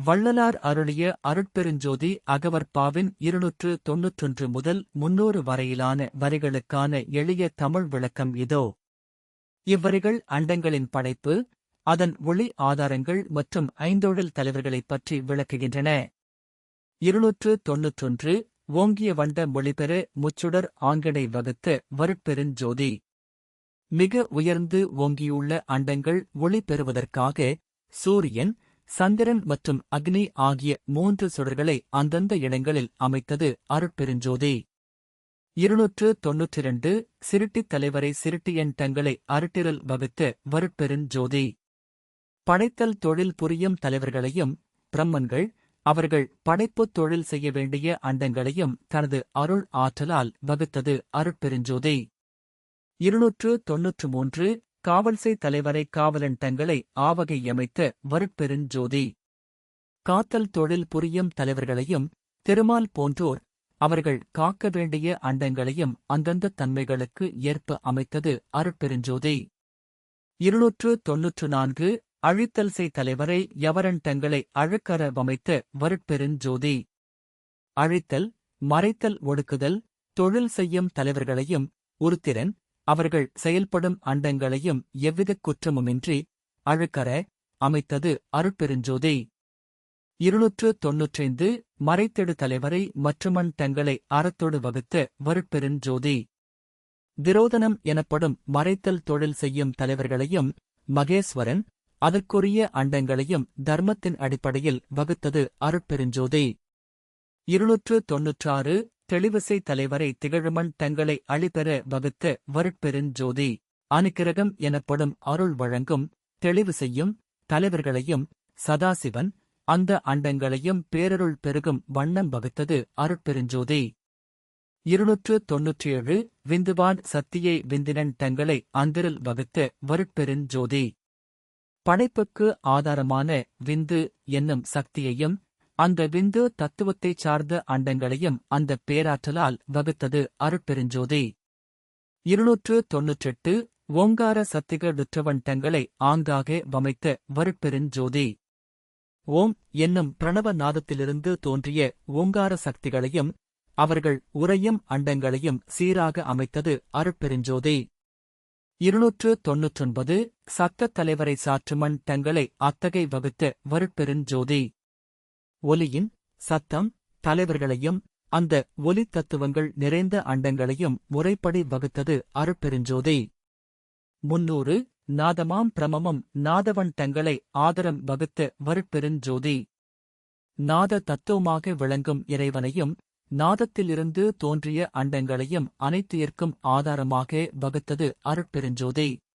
வள்ளலார் அருளிய அருட்பெருஞ்சோதி அகவற்பாவின் 291 முதல் 300 வரையிலான வரிகளுக்கான எளிய தமிழ் விளக்கம் இதோ. இவ்வரிகள் அண்டங்களின் படைப்பு, அதன் ஒளி ஆதாரங்கள் மற்றும் ஐந்தொழில் தலைவர்களைப் பற்றி விளக்குகின்றன. 291 ஓங்கிய வண்ட மொழிபெற முச்சுடர் ஆங்கிடை வகுத்த வருட்பெருஞ்சோதி. மிக உயர்ந்து ஓங்கியுள்ள அண்டங்கள் ஒளி பெறுவதற்காக சூரியன், சந்திரன் மற்றும் அக்னி ஆகிய 3 சுடர்களை அந்தந்த இடங்களில் அமைத்தது அருட்பெருஞ்சோதி. 292 சிருட்டித் தலைவரை சிருட்டியன் தங்களை அருட்டிரல் வகுத்த வருட்பெருஞ்சோதி. படைத்தல் தொழில் புரியும் தலைவர்களையும் பிரம்மன்கள் அவர்கள் படைப்புத் தொழில் செய்ய வேண்டிய அண்டங்களையும் தனது அருள் ஆற்றலால் வகுத்தது அருட்பெருஞ்சோதி. 293 காவல்செய் தலைவரை காவலன் தங்களை ஆவகை அமைத்த வருட்பெருஞ்சோதி. காத்தல் தொழில் புரியும் தலைவர்களையும் திருமால் போன்றோர் அவர்கள் காக்க வேண்டிய அண்டங்களையும் அந்தந்த தன்மைகளுக்கு ஏற்ப அமைத்தது அருட்பெருஞ்சோதி. 294 அழித்தல் செய் தலைவரை யவரன் தங்களை அழுக்கற வமைத்த வருட்பெருஞ்சோதி. அழித்தல், மறைத்தல், ஒடுக்குதல் தொழில் செய்யும் தலைவர்களையும் உருத்திரன் அவர்கள் செயல்படும் அண்டங்களையும் எவ்விதக் குற்றமுமின்றி அழுக்கற அமைத்தது அருட்பெருஞ்சோதி. 295 மறைத்தெடு தலைவரை மற்றுமன் தங்களை அறத்தொடு வகுத்த வருட்பெருஞ்சோதி. திரோதனம் எனப்படும் மறைத்தல் தொழில் செய்யும் தலைவர்களையும் மகேஸ்வரன் அதற்குரிய அண்டங்களையும் தர்மத்தின் அடிப்படையில் வகுத்தது அருட்பெருஞ்சோதி. 296 தெளிவிசை தலைவரை திகழுமன் தங்களை அழிபெற வகுத்த வருட்பெருஞ்சோதி. அனுக்கிரகம் எனப்படும் அருள் வழங்கும் தெளிவு செய்யும் தலைவர்களையும் சதாசிவன் அந்த அண்டங்களையும் பேரருள் பெருகும் வண்ணம் வகுத்தது அருட்பெருஞ்சோதி. 297 விந்துவான் சத்தியை விந்தினன் தங்களை அந்திரில் வகுத்த வருட்பெருஞ்சோதி. படைப்புக்கு ஆதாரமான விந்து என்னும் சக்தியையும் அந்த விந்து தத்துவத்தைச் சார்ந்த அண்டங்களையும் அந்த பேராற்றலால் வகுத்தது அருட்பெருஞ்சோதி. 298 ஓங்கார சத்திகளுற்றவன் தங்களை ஆங்காக வமைத்த வருட்பெருஞ்சோதி. ஓம் என்னும் பிரணவ நாதத்திலிருந்து தோன்றிய ஓங்கார சக்திகளையும் அவர்கள் உறையும் அண்டங்களையும் சீராக அமைத்தது அருட்பெருஞ்சோதி. 299 சத்தத் தலைவரை சாற்றுமன் தங்களை அத்தகை வகுத்த வருட்பெருஞ்சோதி. ஒலியின் சத்தம் தலைவர்களையும் அந்த ஒலி தத்துவங்கள் நிறைந்த அண்டங்களையும் முறைப்படி வகுத்தது அருட்பெருஞ்சோதி. 300 நாதமாம் பிரமமும் நாதவன் தங்களை ஆதரம் வகுத்த வருட்பெருஞ்சோதி. நாத தத்துவமாக விளங்கும் இறைவனையும் நாதத்திலிருந்து தோன்றிய அண்டங்களையும் அனைத்துயிர்க்கும் ஆதாரமாக வகுத்தது அருட்பெருஞ்சோதி.